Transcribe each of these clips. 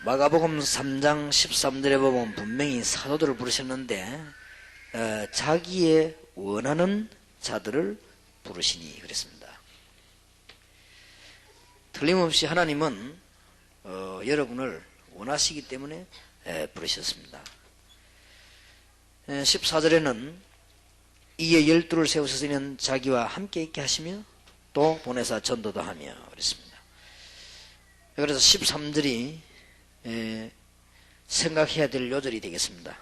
마가복음 3장 13절에 보면 분명히 사도들을 부르셨는데 자기의 원하는 자들을 부르시니 그랬습니다. 틀림없이 하나님은 여러분을 원하시기 때문에 부르셨습니다. 14절에는 이에 12를 세우셔서 이는 자기와 함께 있게 하시며 또 보내사 전도도 하며 그랬습니다. 그래서 13절이 생각해야 될 요절이 되겠습니다.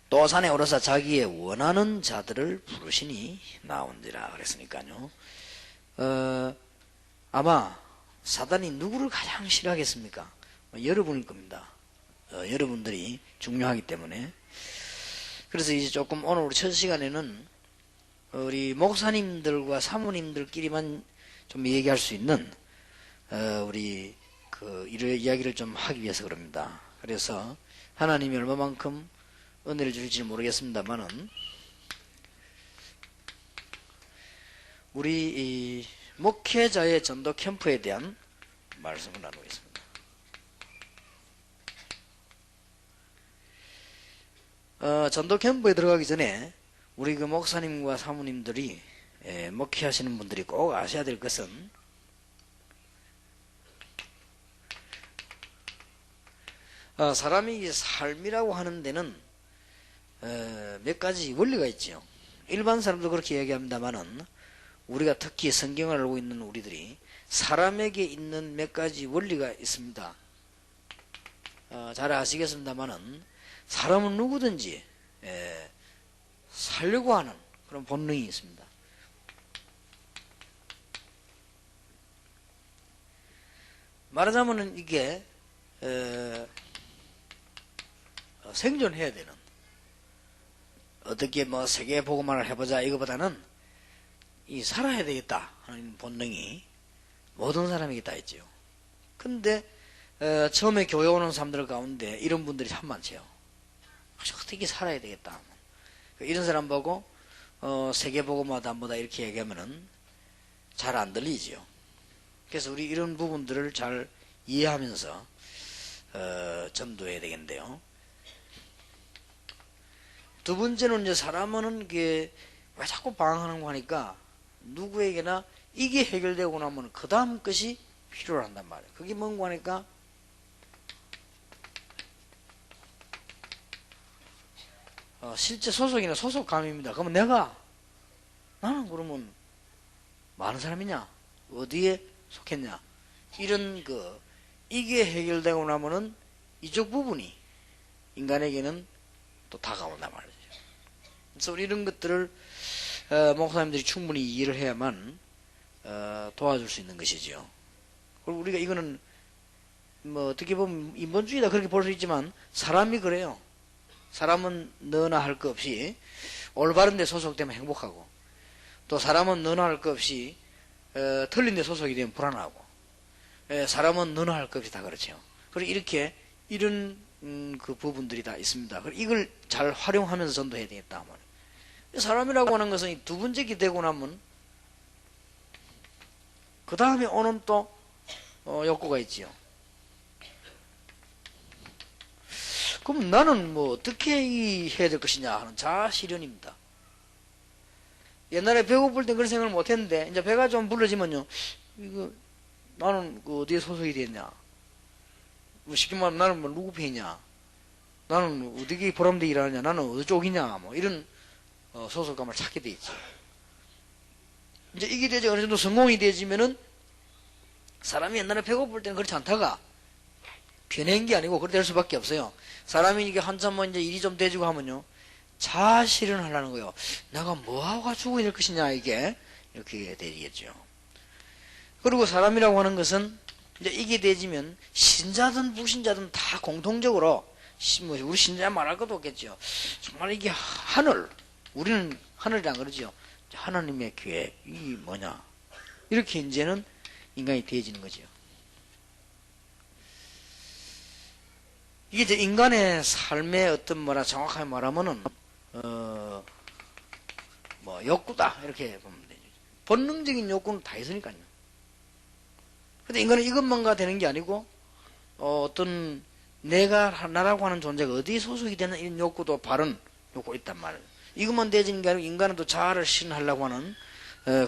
또 산에 오르사 자기의 원하는 자들을 부르시니 나온지라 그랬으니까요. 아마 사단이 누구를 가장 싫어하겠습니까? 여러분일 겁니다. 여러분들이 중요하기 때문에. 그래서 이제 조금 오늘 우리 첫 시간에는 우리 목사님들과 사모님들끼리만 좀 얘기할 수 있는 우리 이런 이야기를 좀 하기 위해서 그럽니다. 그래서 하나님이 얼마만큼 은혜를 줄지 모르겠습니다만은 우리 목회자의 전도 캠프에 대한 말씀을 나누겠습니다. 전도 캠프에 들어가기 전에 우리 그 목사님과 사모님들이 목회하시는 분들이 꼭 아셔야 될 것은 사람이 삶이라고 하는 데는 몇 가지 원리가 있죠. 일반 사람도 그렇게 얘기합니다만은 우리가 특히 성경을 알고 있는 우리들이 사람에게 있는 몇 가지 원리가 있습니다. 잘 아시겠습니다만은 사람은 누구든지 살려고 하는 그런 본능이 있습니다. 말하자면은 이게 생존해야 되는, 어떻게 뭐 세계 복음화를 해보자 이거보다는 이 살아야 되겠다 하는 본능이 모든 사람에게 다 있죠. 근데 처음에 교회 오는 사람들 가운데 이런 분들이 참 많죠. 어떻게 살아야 되겠다 이런 사람 보고 세계 복음화도 안 보다 이렇게 얘기하면은 잘 안 들리지요. 그래서 우리 이런 부분들을 잘 이해하면서 전도해야 되겠는데요. 두 번째는 이제 사람은 이게 왜 자꾸 방황하는 거 하니까 누구에게나 이게 해결되고 나면 그 다음 것이 필요로 한단 말이에요. 그게 뭔고 하니까 실제 소속이나 소속감입니다. 그러면 나는 그러면 많은 사람이냐? 어디에 속했냐? 이런 이게 해결되고 나면은 이쪽 부분이 인간에게는 또 다가온단 말이죠. 그래서 우리 이런 것들을 목사님들이 충분히 이해를 해야만 도와줄 수 있는 것이죠. 그리고 우리가 이거는 뭐 어떻게 보면 인본주의다 그렇게 볼 수 있지만 사람이 그래요. 사람은 너나 할 것 없이 올바른 데 소속되면 행복하고, 또 사람은 너나 할 것 없이 틀린 데 소속이 되면 불안하고, 사람은 너나 할 것 없이 다 그렇죠. 그리고 이렇게 이런 그 부분들이 다 있습니다. 그리고 이걸 잘 활용하면서 전도해야 되겠다 말이에요. 사람이라고 하는 것은 두 번째기 되고 나면 그 다음에 오는 또 욕구가 있지요. 그럼 나는 뭐 어떻게 해야 될 것이냐 하는 자아실현입니다. 옛날에 배고플 때 그런 생각을 못 했는데 이제 배가 좀 불러지면요, 이거 나는 어디에 소속이 됐냐, 쉽게 말하면 나는 뭐 누구 편이냐, 나는 어디에 보람되게 일하느냐, 나는 어디 쪽이냐, 뭐 이런 소속감을 찾게 돼 있죠. 이제 이게 되지 어느 정도 성공이 되지면은 사람이 옛날에 배고플 때는 그렇지 않다가 변한 게 아니고 그렇게 될 수밖에 없어요. 사람이 이게 한참 뭐 이제 일이 좀 돼지고 하면요, 자아실현을 하려는 거예요. 내가 뭐하고 가지고 될 것이냐, 이게 이렇게 되겠죠. 그리고 사람이라고 하는 것은 이제 이게 되지면 신자든 불신자든 다 공통적으로 우리 신자 말할 것도 없겠죠. 정말 이게 우리는 하늘이란 그러죠. 하나님의 계획이 뭐냐, 이렇게 이제는 인간이 되어지는 거죠. 이게 이제 인간의 삶의 어떤 정확하게 말하면은 뭐 욕구다 이렇게 보면 되죠. 본능적인 욕구는 다 있으니까요. 근데 인간은 이것만가 되는 게 아니고, 어떤 내가 나라고 하는 존재가 어디에 소속이 되는 이런 욕구도 바른 욕구 있단 말이에요. 이것만 되지는 게 아니고 인간은 또 자아를 실현하려고 하는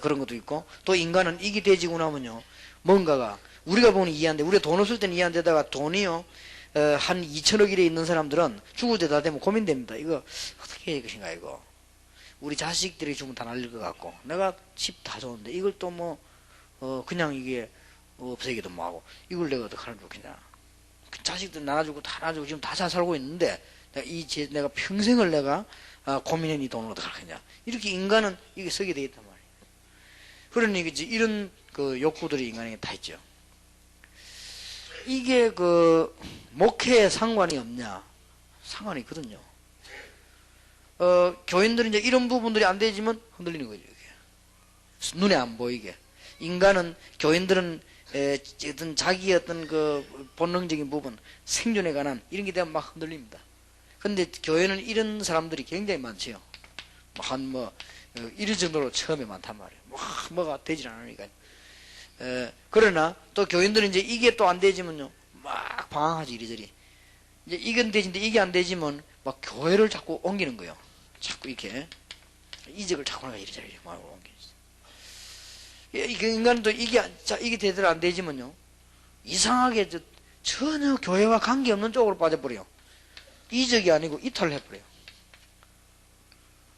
그런 것도 있고, 또 인간은 이게 되지고 나면요, 뭔가가 우리가 보는 이해 안 돼. 우리가 돈 없을 때는 이해 안 되다가 돈이요, 한 2천억 일에 있는 사람들은 죽을 때 다 되면 고민됩니다. 이거 어떻게 해야 할 것인가, 이거. 우리 자식들이 죽으면 다 날릴 것 같고, 내가 집 다 좋은데 이걸 또 뭐 그냥 이게 없애기도 뭐하고, 이걸 내가 어떻게 하면 좋겠냐. 자식들 나눠주고 다 나눠주고 지금 다 잘 살고 있는데 내가 평생을 내가 고민해 이 돈을 어떻게 하겠냐. 이렇게 인간은 이게 서게 되겠단 말이에요. 그러니 이제 이런 그 욕구들이 인간에게 다 있죠. 이게 그 목회에 상관이 없냐? 상관이 있거든요. 교인들은 이제 이런 부분들이 안 되지만 흔들리는 거죠. 이게. 눈에 안 보이게. 인간은, 교인들은 어떤 자기의 어떤 그 본능적인 부분, 생존에 관한 이런 게 되면 막 흔들립니다. 근데 교회는 이런 사람들이 굉장히 많지요. 이런 정도로 처음에 많단 말이에요. 뭐가 되질 않으니까. 그러나 또 교인들은 이제 이게 또 안 되지면요, 막 방황하지, 이리저리. 이제 이건 되지는데 이게 안 되지면 막 교회를 자꾸 옮기는 거예요. 자꾸 이렇게 이적을 자꾸 나가 이리저리 막 옮기지. 인간도 이게 되더라 안 되지만요, 이상하게 전혀 교회와 관계없는 쪽으로 빠져버려요. 이적이 아니고 이탈을 해버려요.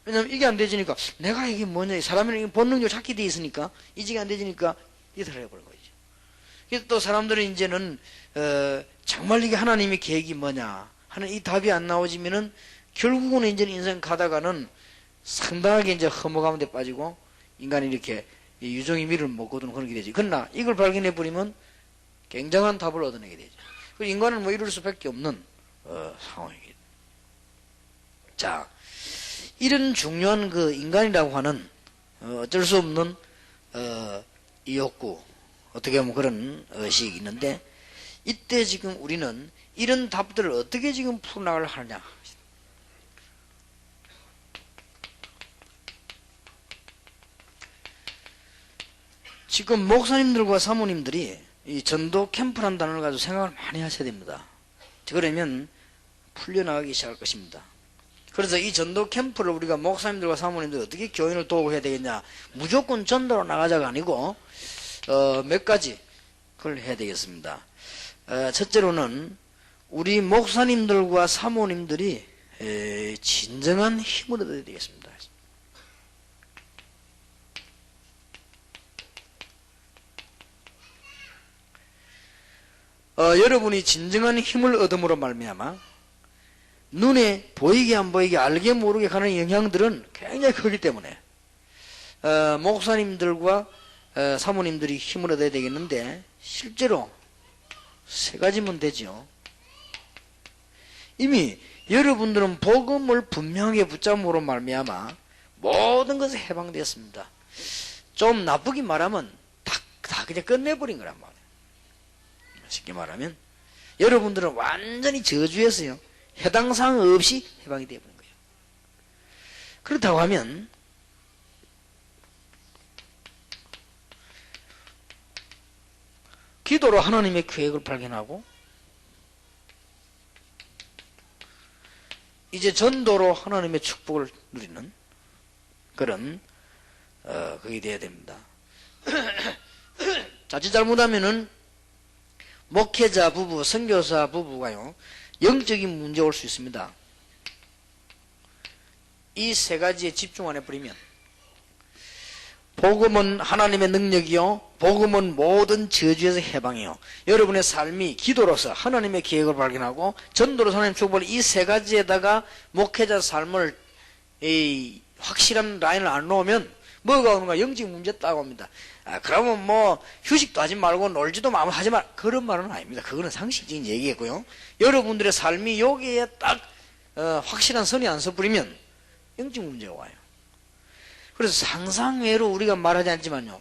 왜냐면 이게 안 되지니까, 내가 이게 뭐냐, 사람은 본능적으로 찾게 돼 있으니까, 이적이 안 되지니까 이탈을 해버린 거죠. 그래서 또 사람들은 이제는, 정말 이게 하나님의 계획이 뭐냐 하는 이 답이 안 나오지면은, 결국은 이제 인생 가다가는 상당하게 이제 허무감에 빠지고, 인간이 이렇게 유종의 미를 못 거두는 그런 게 되지. 그러나 이걸 발견해버리면 굉장한 답을 얻어내게 되죠. 인간은 뭐 이룰 수밖에 없는 상황이겠죠. 자, 이런 중요한 그 인간이라고 하는 어쩔 수 없는 이 욕구, 어떻게 보면 그런 의식이 있는데, 이때 지금 우리는 이런 답들을 어떻게 지금 풀어나가려 하느냐. 지금 목사님들과 사모님들이 이 전도 캠프라는 단어를 가지고 생각을 많이 하셔야 됩니다. 그러면 풀려나가기 시작할 것입니다. 그래서 이 전도 캠프를 우리가 목사님들과 사모님들 어떻게 교인을 도우고 해야 되겠냐. 무조건 전도로 나가자가 아니고 몇 가지 그걸 해야 되겠습니다. 첫째로는 우리 목사님들과 사모님들이 진정한 힘을 얻어야 되겠습니다. 여러분이 진정한 힘을 얻음으로 말미암아 눈에 보이게 안 보이게 알게 모르게 가는 영향들은 굉장히 크기 때문에 목사님들과 사모님들이 힘을 얻어야 되겠는데, 실제로 세 가지면 되죠. 이미 여러분들은 복음을 분명하게 붙잡음으로 말미암아 모든 것에 해방되었습니다. 좀 나쁘게 말하면 다 그냥 끝내버린 거란 말이에요. 쉽게 말하면 여러분들은 완전히 저주에서요, 해당 사항 없이 해방이 되어버린 거예요. 그렇다고 하면 기도로 하나님의 계획을 발견하고, 이제 전도로 하나님의 축복을 누리는 그런 그게 돼야 됩니다. 자칫 잘못하면은 목회자 부부, 선교사 부부가요, 영적인 문제 올 수 있습니다. 이 세 가지에 집중 안 해버리면, 복음은 하나님의 능력이요, 복음은 모든 저주에서 해방이요, 여러분의 삶이 기도로서 하나님의 계획을 발견하고 전도로서 하나님의 축복을, 이 세 가지에다가 목회자 삶을 확실한 라인을 안 놓으면 뭐가 오는가? 영적 문제 따고 옵니다. 그러면 뭐 휴식도 하지 말고 놀지도 하지 말, 그런 말은 아닙니다. 그거는 상식적인 얘기겠고요. 여러분들의 삶이 여기에 딱 확실한 선이 안 서버리면 영적 문제가 와요. 그래서 상상외로 우리가 말하지 않지만요,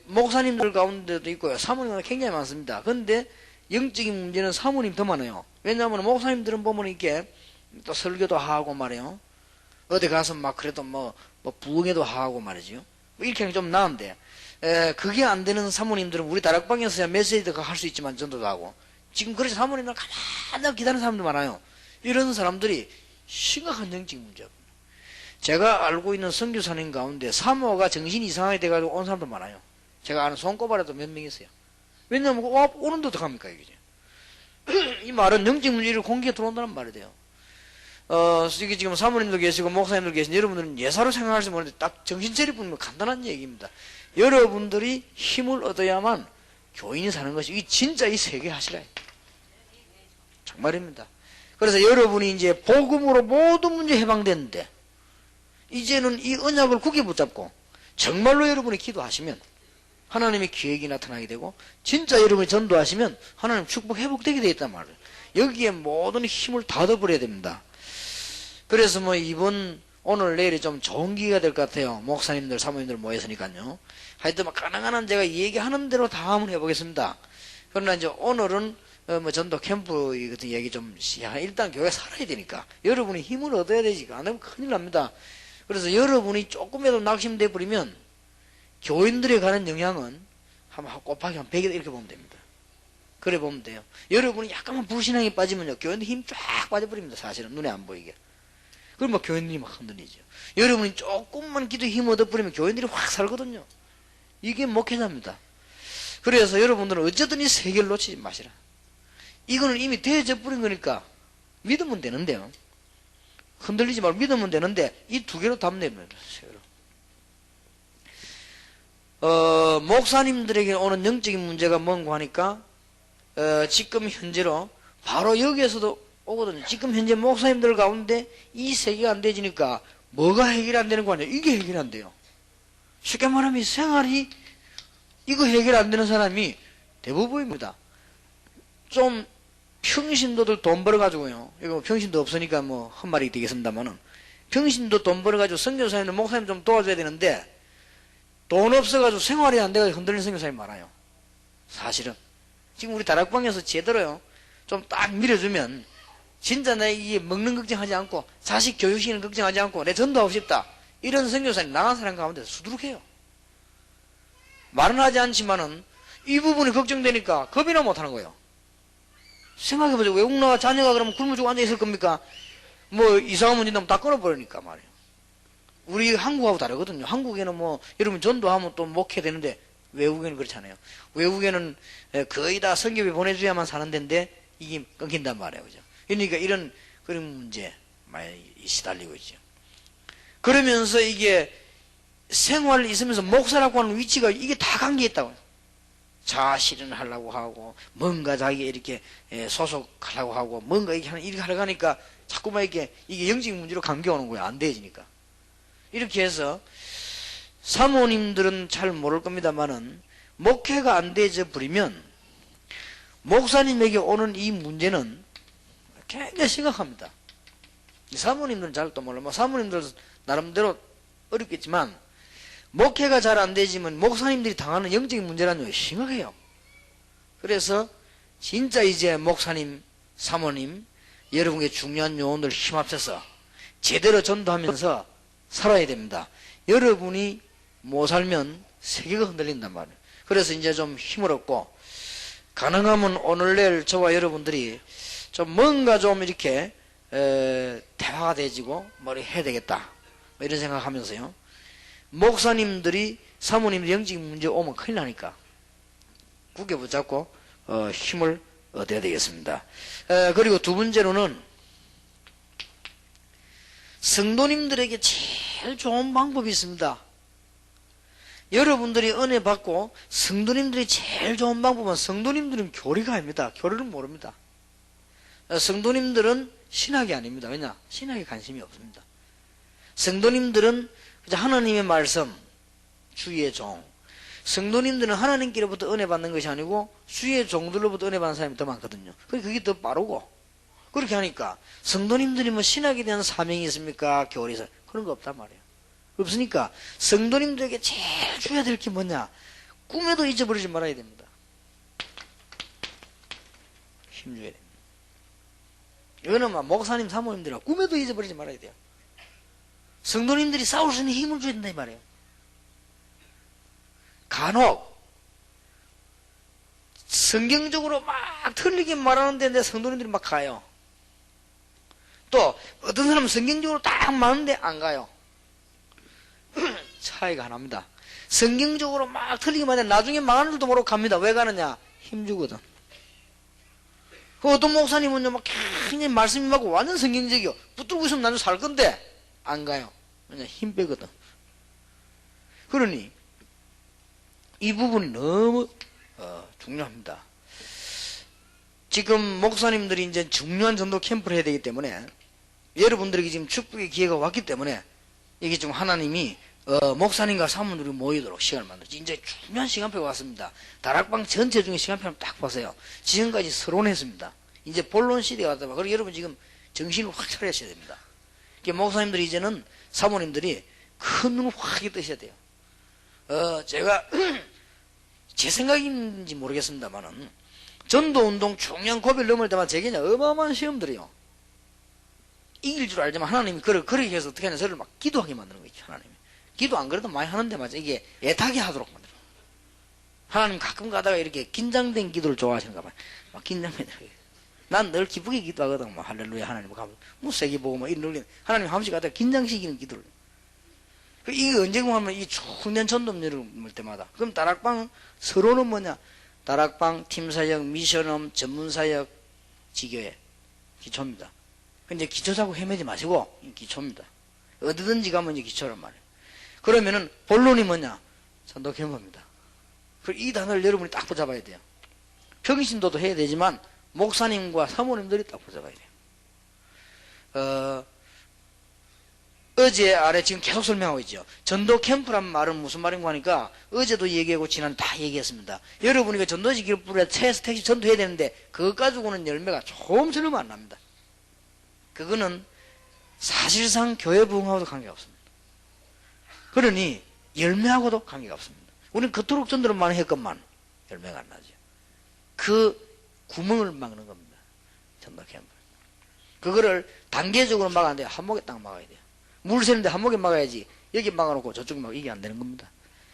목사님들 가운데도 있고요, 사모님들 굉장히 많습니다. 그런데 영적인 문제는 사모님 더 많아요. 왜냐하면 목사님들은 보면 이렇게 또 설교도 하고 말이에요, 어디 가서 막 그래도 뭐 부흥회도 하고 말이죠. 이렇게 하면 좀 나은데, 그게 안 되는 사모님들은 우리 다락방에서야 메시지도 할 수 있지만 전도도 하고, 지금 그래서 사모님들 가만히 기다리는 사람도 많아요. 이런 사람들이 심각한 영적 문제입니다. 제가 알고 있는 선교사님 가운데 사모가 정신이 이상하게 돼가지고 온 사람도 많아요. 제가 아는 손꼽아라도 몇 명 있어요. 왜냐면 오는데 어떡합니까 이게. 이 말은 영적 문제를 공개에 들어온다는 말이 돼요. 이게 지금 사모님들 계시고 목사님들 계신 여러분들은 예사로 생각할지 모르는데 딱 정신차릴 뿐이면 간단한 얘기입니다. 여러분들이 힘을 얻어야만 교인이 사는 것이, 이 진짜 이 세계 하시라. 정말입니다. 그래서 여러분이 이제 복음으로 모든 문제 해방됐는데, 이제는 이 언약을 굳게 붙잡고 정말로 여러분이 기도하시면 하나님의 기획이 나타나게 되고, 진짜 여러분이 전도하시면 하나님 축복 회복되게 되어 있단 말이에요. 여기에 모든 힘을 다 얻어버려야 됩니다. 그래서 뭐 오늘 내일이 좀 좋은 기회가 될 것 같아요. 목사님들 사모님들 모였으니까요. 하여튼 뭐 가능한 한 제가 얘기하는 대로 다 한번 해보겠습니다. 그러나 이제 오늘은 뭐 전도 캠프 같은 얘기 좀 일단 교회 살아야 되니까 여러분이 힘을 얻어야 되지. 안 하면 큰일 납니다. 그래서 여러분이 조금이라도 낙심돼 버리면 교인들에 가는 영향은 곱하기 한 100이다 이렇게 보면 됩니다. 그래 보면 돼요. 여러분이 약간만 불신앙에 빠지면요, 교인들 힘 쫙 빠져버립니다. 사실은 눈에 안 보이게. 그럼 뭐 교인들이 막 흔들리죠. 여러분이 조금만 기도에 힘 얻어버리면 교인들이 확 살거든요. 이게 목회자입니다. 그래서 여러분들은 어쨌든 이 세계를 놓치지 마시라. 이거는 이미 되어져 버린 거니까 믿으면 되는데요. 흔들리지 말고 믿으면 되는데 이 두 개로 답내면 돼요. 목사님들에게 오는 영적인 문제가 뭔가 하니까 지금 현재로 바로 여기에서도 오거든요. 지금 현재 목사님들 가운데 이 세계가 안 되지니까 뭐가 해결이 안 되는 거 아니에요? 이게 해결이 안 돼요. 쉽게 말하면 생활이 이거 해결 안 되는 사람이 대부분입니다. 좀 평신도들 돈 벌어가지고요. 이거 평신도 없으니까 뭐 헛말이 되겠습니다만은, 평신도 돈 벌어가지고 선교사님들 목사님 좀 도와줘야 되는데 돈 없어가지고 생활이 안 돼가지고 흔들리는 선교사님이 많아요. 사실은 지금 우리 다락방에서 제대로요 좀 딱 밀어주면 진짜 내 이게 먹는 걱정하지 않고 자식 교육시키는 걱정하지 않고 내 전도하고 싶다 이런 선교사님 나간 사람 가운데 수두룩해요. 말은 하지 않지만은 이 부분이 걱정되니까 겁이나 못하는 거예요. 생각해보세요. 외국 나가 자녀가 그러면 굶어 죽고 앉아있을 겁니까? 뭐 이상한 문제 나면 다 끊어버리니까 말이에요. 우리 한국하고 다르거든요. 한국에는 뭐 여러분 전도하면 또 목회되는데 외국에는 그렇지 않아요. 외국에는 거의 다 성경에 보내줘야만 사는 데인데 이게 끊긴단 말이에요. 그죠? 그러니까 이런 그런 문제 많이 시달리고 있죠. 그러면서 이게 생활이 있으면서 목사라고 하는 위치가 이게 다 관계있다고요. 자아실현을 하려고 하고 뭔가 자기 이렇게 소속하려고 하고 뭔가 이렇게 하려고 하니까 자꾸만 이게 영적 문제로 관계오는 거예요. 안 되어지니까. 이렇게 해서 사모님들은 잘 모를 겁니다만은 목회가 안 되어져 버리면 목사님에게 오는 이 문제는 굉장히 심각합니다. 사모님들은 잘 또 몰라. 뭐 사모님들 나름대로 어렵겠지만 목회가 잘 안 되지만 목사님들이 당하는 영적인 문제라는 심각해요. 그래서 진짜 이제 목사님, 사모님 여러분의 중요한 요원들 힘합쳐서 제대로 전도하면서 살아야 됩니다. 여러분이 못 살면 세계가 흔들린단 말이에요. 그래서 이제 좀 힘을 얻고 가능하면 오늘 내일 저와 여러분들이 좀 뭔가 좀 이렇게 대화가 되지고 머리 해야 되겠다 뭐 이런 생각하면서요. 목사님들이 사모님들 영적인 문제 오면 큰일 나니까 굳게 붙잡고 힘을 얻어야 되겠습니다. 그리고 두 번째로는 성도님들에게 제일 좋은 방법이 있습니다. 여러분들이 은혜 받고 성도님들이 제일 좋은 방법은 성도님들은 교리가 아닙니다. 교리를 모릅니다. 성도님들은 신학이 아닙니다. 왜냐? 신학에 관심이 없습니다. 성도님들은 하나님의 말씀, 주의 종. 성도님들은 하나님께로부터 은혜 받는 것이 아니고 주의 종들로부터 은혜 받는 사람이 더 많거든요. 그게 더 빠르고 그렇게 하니까 성도님들이 뭐 신학에 대한 사명이 있습니까? 교리에서 그런 거 없단 말이에요. 없으니까 성도님들에게 제일 줘야 될 게 뭐냐? 꿈에도 잊어버리지 말아야 됩니다. 힘줘야 됩니다. 이거는 막 목사님, 사모님들은 꿈에도 잊어버리지 말아야 돼요. 성도님들이 싸울 수 있는 힘을 줘야 된다 이 말이에요. 간혹 성경적으로 막 틀리게 말하는데 내 성도님들이 막 가요. 또 어떤 사람은 성경적으로 딱 맞는데 안 가요. 차이가 하나입니다. 성경적으로 막 틀리게 말하는데 나중에 망하는 줄도 모르고 갑니다. 왜 가느냐? 힘주거든. 그 어떤 목사님은요 막 굉장히 말씀이 막 완전 성경적이요. 붙들고 있으면 나중에 살 건데 안 가요. 왜냐? 힘 빼거든. 그러니 이 부분이 너무 중요합니다. 지금 목사님들이 이제 중요한 전도 캠프를 해야 되기 때문에 여러분들에게 지금 축복의 기회가 왔기 때문에 이게 좀 하나님이 목사님과 사모님들이 모이도록 시간을 만들었지. 이제 중요한 시간표가 왔습니다. 다락방 전체 중에 시간표를 딱 보세요. 지금까지 서론했습니다. 이제 본론 시대가 왔다. 그리고 여러분 지금 정신을 확 차려야 됩니다. 목사님들이 이제는 사모님들이 큰 눈을 확 뜨셔야 돼요. 제가 제 생각인지 모르겠습니다만은 전도운동 중요한 고비를 넘을 때마다 제게 어마어마한 시험들이요. 이길 줄 알지만 하나님이 그렇게 해서 어떻게 하냐, 저를 막 기도하게 만드는 거죠. 하나님이. 기도 안 그래도 많이 하는데 맞아. 이게 애타게 하도록 만들어요. 하나님 가끔 가다가 이렇게 긴장된 기도를 좋아하시는가 봐요. 막 긴장된. 난 늘 기쁘게 기도하거든. 뭐 할렐루야 하나님 가면 뭐 세게 보고 뭐 이런 하나님 한 번씩 가다가 긴장시키는 기도를. 이게 언제고 하면 이 중년 전도를 물 때마다. 그럼 다락방 서로는 뭐냐? 다락방, 팀사역, 미션홈, 전문사역, 지교회. 기초입니다. 근데 기초 잡고 헤매지 마시고, 기초입니다. 어디든지 가면 이제 기초란 말이에요. 그러면은 본론이 뭐냐? 전도 경험입니다. 이 단어를 여러분이 딱 붙잡아야 돼요. 평신도도 해야 되지만, 목사님과 사모님들이 딱 붙잡아야 돼요. 어제 아래 지금 계속 설명하고 있죠. 전도 캠프란 말은 무슨 말인가 하니까 어제도 얘기하고 지난 다 얘기했습니다. 여러분이 전도지 기업부에 체스 택시 전도해야 되는데 그것 가지고는 열매가 조금처럼 안 납니다. 그거는 사실상 교회 부흥하고도 관계가 없습니다. 그러니 열매하고도 관계가 없습니다. 우리는 그토록 전도를 많이 했건만 열매가 안 나죠. 그 구멍을 막는 겁니다. 전도 캠프. 그거를 단계적으로 막아야 돼요. 한목에 딱 막아야 돼요. 물 새는데 한목에 막아야지. 여기 막아놓고 저쪽에 막 이게 안 되는 겁니다.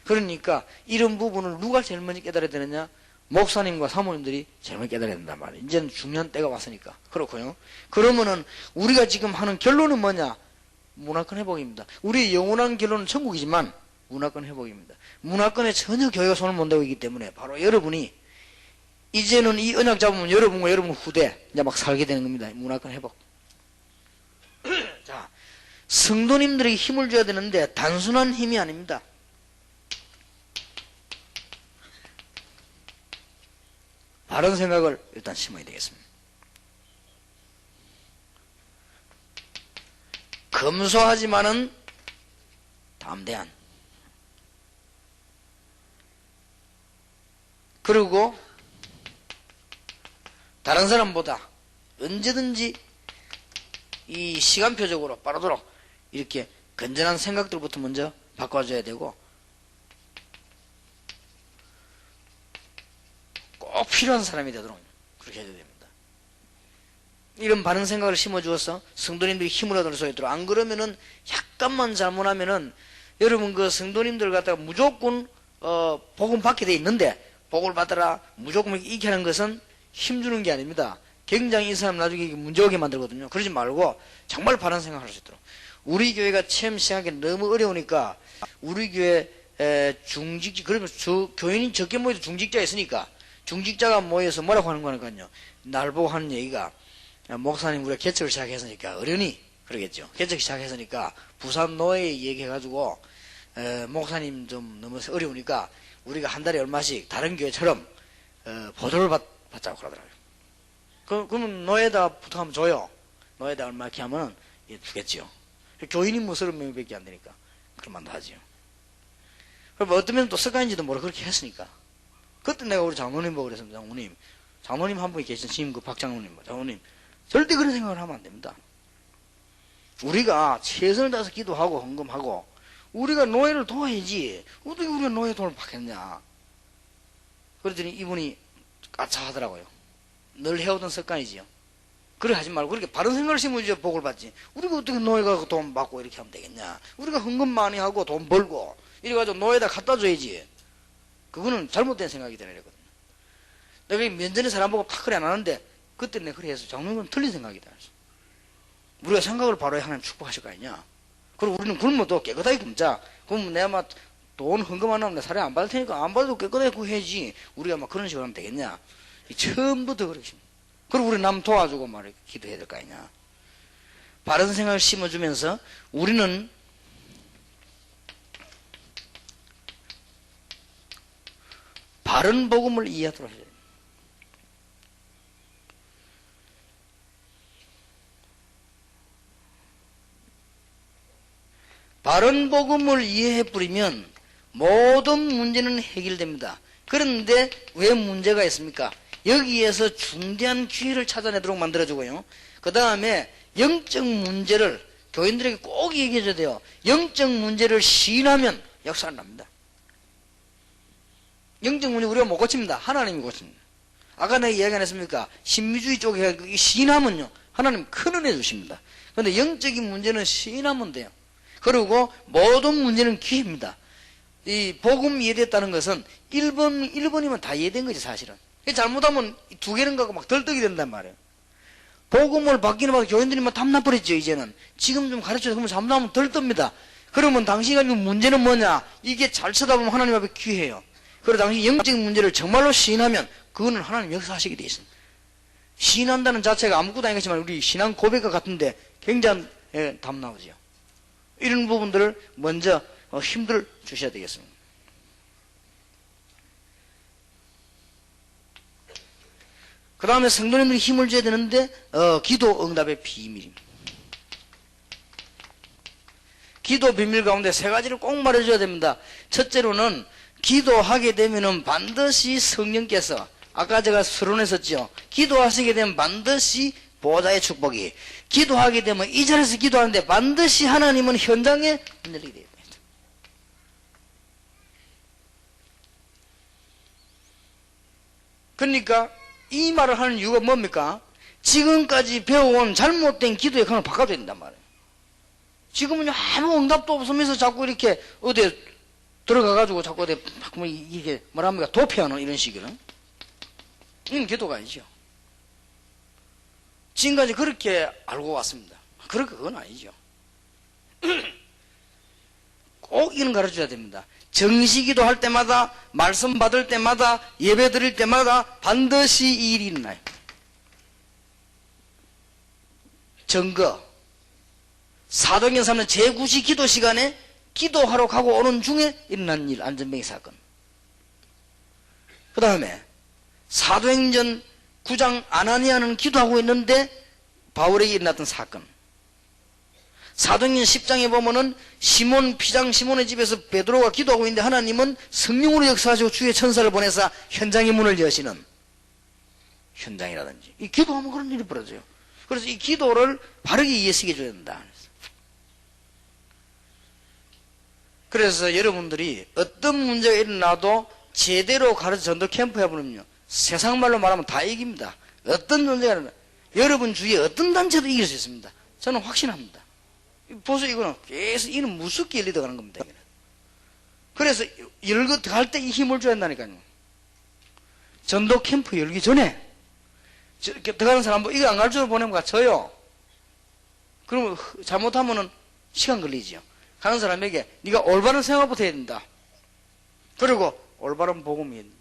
그러니까 이런 부분을 누가 제일 먼저 깨달아야 되느냐? 목사님과 사모님들이 제일 먼저 깨달아야 된단 말이에요. 이제는 중요한 때가 왔으니까. 그렇고요. 그러면은 우리가 지금 하는 결론은 뭐냐? 문화권 회복입니다. 우리의 영원한 결론은 천국이지만 문화권 회복입니다. 문화권에 전혀 교회가 손을 못 대고 있기 때문에 바로 여러분이 이제는 이 언약 잡으면 여러분과 여러분 후대 이제 막 살게 되는 겁니다. 문화권 회복. 자, 성도님들에게 힘을 줘야 되는데 단순한 힘이 아닙니다. 바른 생각을 일단 심어야 되겠습니다. 검소하지만은 담대한. 그리고 다른 사람보다 언제든지 이 시간표적으로 빠르도록 이렇게 건전한 생각들부터 먼저 바꿔줘야 되고 꼭 필요한 사람이 되도록 그렇게 해야 됩니다. 이런 바른 생각을 심어주어서 성도님들이 힘을 얻을 수 있도록. 안 그러면은 약간만 잘못하면은 여러분 그 성도님들 갖다가 무조건 복음 받게 돼 있는데 복을 받더라 무조건 이렇게 하는 것은 힘주는 게 아닙니다. 굉장히 이 사람 나중에 문제 오게 만들거든요. 그러지 말고 정말 바른 생각을 할 수 있도록. 우리 교회가 처음 시작하기 너무 어려우니까 우리 교회 중직자, 그러면 교인이 적게 모여도 중직자가 있으니까 중직자가 모여서 뭐라고 하는 거니까요. 날 보고 하는 얘기가 목사님 우리가 개척을 시작했으니까 어련히 그러겠죠. 개척 시작했으니까 부산 노예 얘기해가지고 목사님 좀 너무 어려우니까 우리가 한 달에 얼마씩 다른 교회처럼 보조를 받자고 그러더라고요. 그러면 노예다 부탁하면 줘요. 노예다 얼마 이렇게 하면 주겠지요. 교인이 뭐 30명밖에 안 되니까 그러면 하지요. 그럼 어떤 면또 습관인지도 모르고 그렇게 했으니까. 그때 내가 우리 장로님 보고 그랬습니다. 장로님 한 분이 계신 지금 그 박장로님, 장로님 절대 그런 생각을 하면 안 됩니다. 우리가 최선을 다해서 기도하고 헌금하고 우리가 노예를 도와야지 어떻게 우리가 노예 돈을 받겠냐. 그랬더니 이분이 까차 하더라고요. 늘 해오던 습관이지요. 그래 하지 말고 그렇게 바른 생각을 심어줘야 복을 받지. 우리가 어떻게 노예가 돈 받고 이렇게 하면 되겠냐. 우리가 헌금 많이 하고 돈 벌고 이래가지고 노예에다 갖다 줘야지. 그거는 잘못된 생각이다 이거거든요. 내가 면전에 사람 보고 탁 그래 안 하는데 그때 내가 그래 해서 장로님은 틀린 생각이다. 우리가 생각을 바로 해 하나님 축복하실 거 아니냐. 그리고 우리는 굶어도 깨끗하게 굶자. 그러면 내가 막 돈 헌금 안 하면 내 사례 안 받을 테니까 안 받아도 깨끗하게 구해야지. 우리가 막 그런 식으로 하면 되겠냐. 처음부터 그러십니다. 그리고 우리 남 도와주고 막 이렇게 기도해야 될 거 아니냐. 바른 생각을 심어주면서 우리는 바른 복음을 이해하도록 해야 됩니다. 바른 복음을 이해해 버리면 모든 문제는 해결됩니다. 그런데 왜 문제가 있습니까? 여기에서 중대한 기회를 찾아내도록 만들어주고요. 그 다음에 영적 문제를 교인들에게 꼭 얘기해 줘야 돼요. 영적 문제를 시인하면 역사가 납니다. 영적 문제 우리가 못 고칩니다. 하나님이 고칩니다. 아까 내가 이야기 안 했습니까? 신비주의 쪽에 시인하면요 하나님 큰 은혜 주십니다. 그런데 영적인 문제는 시인하면 돼요. 그리고 모든 문제는 기회입니다. 이 복음 이해됐다는 것은 1번이면 다 이해된 거지 사실은. 잘못하면 두 개는 갖고 막 덜떡이 된단 말이에요. 복음을 받기는 받고 교인들이 막 탐나버렸죠 이제는. 지금 좀 가르쳐서 그러면 잘못하면 덜 뜹니다. 그러면 당신이 가지고 문제는 뭐냐? 이게 잘 쳐다보면 하나님 앞에 기회예요. 그리고 당신 영적인 문제를 정말로 시인하면 그거는 하나님 역사하시게 돼 있습니다. 시인한다는 자체가 아무것도 아니겠지만 우리 신앙 고백과 같은데 굉장히 답 나오죠. 이런 부분들을 먼저 힘들 주셔야 되겠습니다. 그 다음에 성도님들이 힘을 줘야 되는데 기도 응답의 비밀입니다. 기도 비밀 가운데 세 가지를 꼭 말해줘야 됩니다. 첫째로는 기도하게 되면은 반드시 성령께서 아까 제가 서론했었죠. 기도하시게 되면 반드시 보호자의 축복이, 기도하게 되면 이 자리에서 기도하는데 반드시 하나님은 현장에 열리게 됩니다. 그러니까 이 말을 하는 이유가 뭡니까? 지금까지 배워온 잘못된 기도의 강을 바꿔줘야 된단 말이에요. 지금은 아무 응답도 없으면서 자꾸 이렇게 어디에 들어가가지고 자꾸 어디 이게 뭐랍니까? 도피하는 이런 식으로. 이건 기도가 아니죠. 지금까지 그렇게 알고 왔습니다. 그건 아니죠. 꼭 이런 가르쳐줘야 됩니다. 정시기도 할 때마다, 말씀 받을 때마다, 예배 드릴 때마다 반드시 이 일이 일어나요. 증거. 사도행전 3년 제9시 기도 시간에 기도하러 가고 오는 중에 일어난 일, 안전뱅이 사건. 그 다음에 사도행전 9장 아나니아는 기도하고 있는데 바울에게 일어났던 사건. 사도행전 10장에 보면은 시몬 피장 시몬의 집에서 베드로가 기도하고 있는데 하나님은 성령으로 역사하시고 주의 천사를 보내사 현장의 문을 여시는 현장이라든지, 이 기도하면 그런 일이 벌어져요. 그래서 이 기도를 바르게 이해시켜 줘야 된다. 그래서 여러분들이 어떤 문제가 일어나도 제대로 가르쳐 전도 캠프 해보면요, 세상 말로 말하면 다 이깁니다. 어떤 문제가 일어나도 여러분 주위에 어떤 단체도 이길 수 있습니다. 저는 확신합니다. 보세요, 이거는 계속 이는 무섭게 열리다 가는 겁니다. 이거는. 그래서 열고 갈 때 이 힘을 줘야 한다니까요. 전도 캠프 열기 전에 들어가는 사람 뭐 이거 안 가르쳐 보내면 갇혀요. 그러면 잘못하면은 시간 걸리죠. 가는 사람에게 네가 올바른 생각부터 해야 된다. 그리고 올바른 복음이 있는데,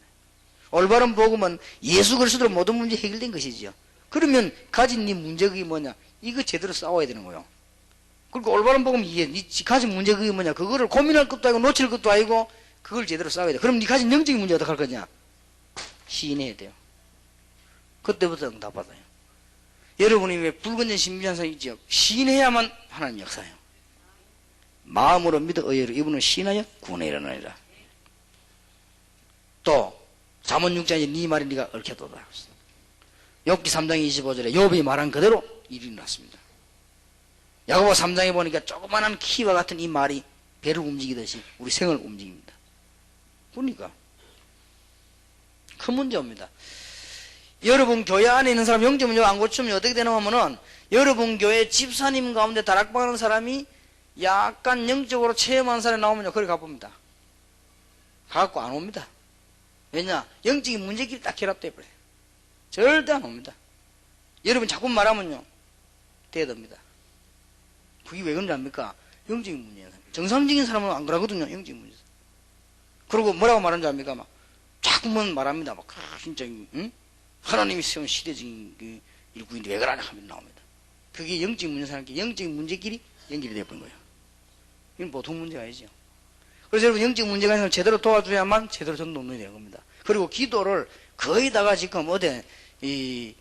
올바른 복음은 예수 그리스도로 모든 문제 해결된 것이죠. 그러면 가진 네 문제 그게 뭐냐? 이거 제대로 싸워야 되는 거예요. 그리고 올바른 복음 이해, 네 가진 문제 그게 뭐냐? 그거를 고민할 것도 아니고 놓칠 것도 아니고 그걸 제대로 싸워야 돼. 그럼 네 가진 영적인 문제 어떻게 할 거냐? 시인해야 돼요. 그때부터 응답 받아요. 여러분이 왜 불건전 신비한상 있죠? 시인해야만 하나님 역사예요. 마음으로 믿어 의외로 이분은 시인하여 구원에 일어나리라. 또 잠언 6장에 네 말이 네가 얽혀도다. 욥기 3장 25절에 욥이 말한 그대로 일이 일어났습니다. 야고보 3장에 보니까 조그마한 키와 같은 이 말이 배를 움직이듯이 우리 생을 움직입니다. 그러니까 큰 문제 옵니다. 여러분 교회 안에 있는 사람 영적 문제가 안 고치면 어떻게 되나 하면은, 여러분 교회 집사님 가운데 다락방하는 사람이 약간 영적으로 체험한 사람이 나오면요, 거기 가봅니다. 가갖고 안 옵니다. 왜냐? 영적인 문제끼리 딱 결합돼 버려요. 절대 안 옵니다. 여러분 자꾸 말하면요, 대답니다. 그게 왜 그런지 압니까? 영적인 문제예요. 정상적인 사람은 안 그러거든요. 영적인 문제. 그리고 뭐라고 말하는지 압니까? 막 자꾸만 말합니다. 막 진짜 응? 하나님이 세운 시대적인 그 일꾼인데 왜 그러냐 하면 나옵니다. 그게 영적인 문제 사람께 영적인 문제끼리 연결이 되어버린 거예요. 이건 보통 문제가 아니죠. 그래서 여러분 영적인 문제가 있으면 제대로 도와줘야만 제대로 전도운동이 되는 겁니다. 그리고 기도를 거의 다가 지금 어디 이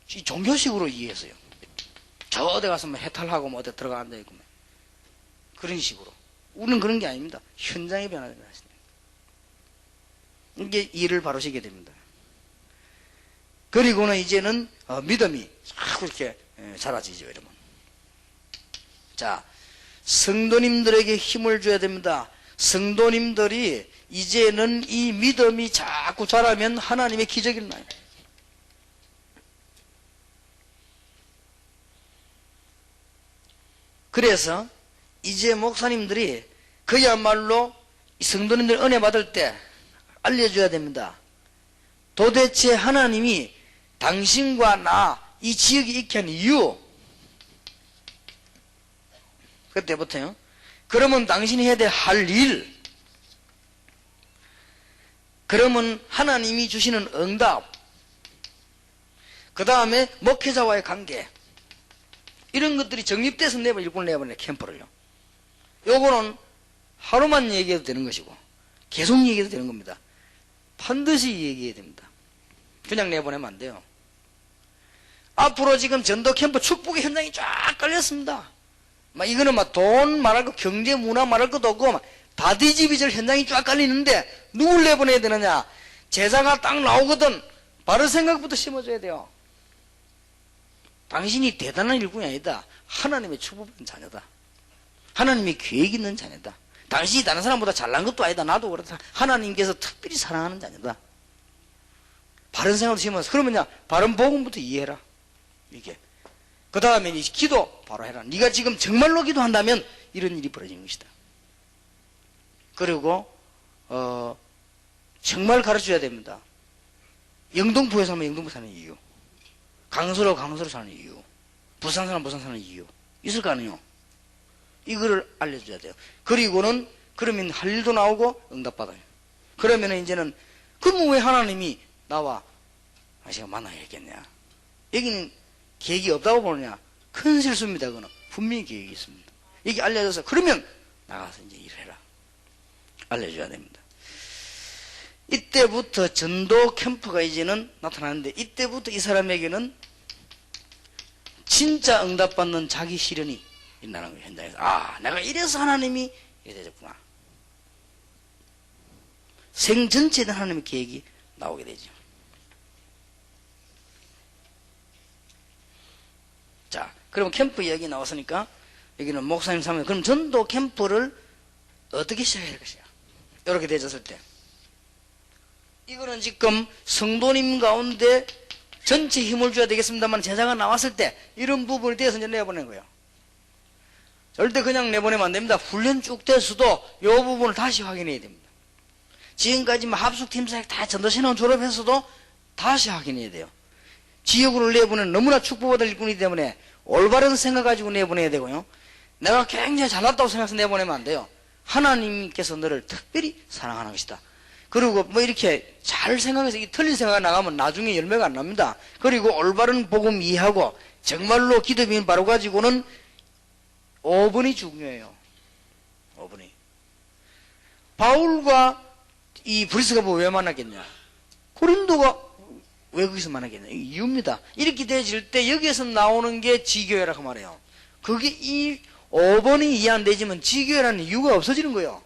종교식으로 이해했어요. 저 어디 가서 뭐 해탈하고 뭐 어디 들어가 앉아있고 뭐. 그런 식으로. 우리는 그런 게 아닙니다. 현장에 변화되는 것입니다. 이게 이해를 바로 시게 됩니다. 그리고는 이제는 믿음이 자꾸 이렇게 자라지죠, 여러분. 자, 성도님들에게 힘을 줘야 됩니다. 성도님들이 이제는 이 믿음이 자꾸 자라면 하나님의 기적이 일어나요. 그래서 이제 목사님들이 그야말로 성도님들 은혜 받을 때 알려줘야 됩니다. 도대체 하나님이 당신과 나 이 지역에 있게 한 이유, 그때부터요. 그러면 당신이 해야 될 할 일, 그러면 하나님이 주시는 응답, 그 다음에 목회자와의 관계, 이런 것들이 정립돼서 일꾼을 내버리네, 캠프를요. 요거는 하루만 얘기해도 되는 것이고 계속 얘기해도 되는 겁니다. 반드시 얘기해야 됩니다. 그냥 내보내면 안 돼요. 앞으로 지금 전도 캠프 축복의 현장이 쫙 깔렸습니다. 막 이거는 막 돈 말할 것, 경제, 문화 말할 것도 없고 다 뒤집이질 현장이 쫙 깔리는데 누굴 내보내야 되느냐? 제자가 딱 나오거든. 바로 생각부터 심어줘야 돼요. 당신이 대단한 일꾼이 아니다. 하나님의 축복받은 자녀다. 하나님의 계획 있는 자녀다. 당신이 다른 사람보다 잘난 것도 아니다. 나도 그렇다. 하나님께서 특별히 사랑하는 자녀다. 바른 생각도 심어서 그러면요, 바른 복음부터 이해해라. 이게. 그 다음에 이제 기도 바로 해라. 네가 지금 정말로 기도한다면 이런 일이 벌어지는 것이다. 그리고 정말 가르쳐야 됩니다. 영등포에 사면 영등포 사는 이유, 강서로 사는 이유, 부산 사람 사는 이유 있을 거 아니에요. 이거를 알려줘야 돼요. 그리고는 그러면 할 일도 나오고 응답받아요. 그러면은 이제는 그럼 왜 하나님이 나와 제가 만나야겠냐? 여기는 계획이 없다고 보느냐? 큰 실수입니다. 그거는 분명히 계획이 있습니다. 이게 알려져서 그러면 나가서 이제 일을 해라. 알려줘야 됩니다. 이때부터 전도 캠프가 이제는 나타나는데 이때부터 이 사람에게는 진짜 응답받는 자기 실현이 일어나는 거예요. 현장에서 아, 내가 이래서 하나님이 이래 되셨구나. 생 전체에 대한 하나님의 계획이 나오게 되죠. 자, 그럼 캠프 이야기 나왔으니까 여기는 목사님 사면 그럼 전도 캠프를 어떻게 시작해야 할 것이야? 이렇게 되졌을 때 이거는 지금 성도님 가운데 전체 힘을 줘야 되겠습니다만 제자가 나왔을 때 이런 부분에 대해서 이제 내보내는 거예요. 절대 그냥 내보내면 안 됩니다. 훈련 쭉 됐어도 이 부분을 다시 확인해야 됩니다. 지금까지 합숙팀사에 다 전도신앙 졸업했어도 다시 확인해야 돼요. 지역으로 내보내는 너무나 축복받을 일꾼이기 때문에 올바른 생각 가지고 내보내야 되고요. 내가 굉장히 잘났다고 생각해서 내보내면 안 돼요. 하나님께서 너를 특별히 사랑하는 것이다. 그리고 뭐 이렇게 잘 생각해서 이 틀린 생각이 나가면 나중에 열매가 안 납니다. 그리고 올바른 복음 이해하고 정말로 기도비는 바로 가지고는 5번이 중요해요. 5번이. 바울과 이 브리스가 왜 만났겠냐? 고린도가 왜 거기서 만나겠냐? 이유입니다. 이렇게 되어질 때 여기에서 나오는 게 지교회라고 말해요. 그게 이 5번이 이해 안 되지만 지교회라는 이유가 없어지는 거예요.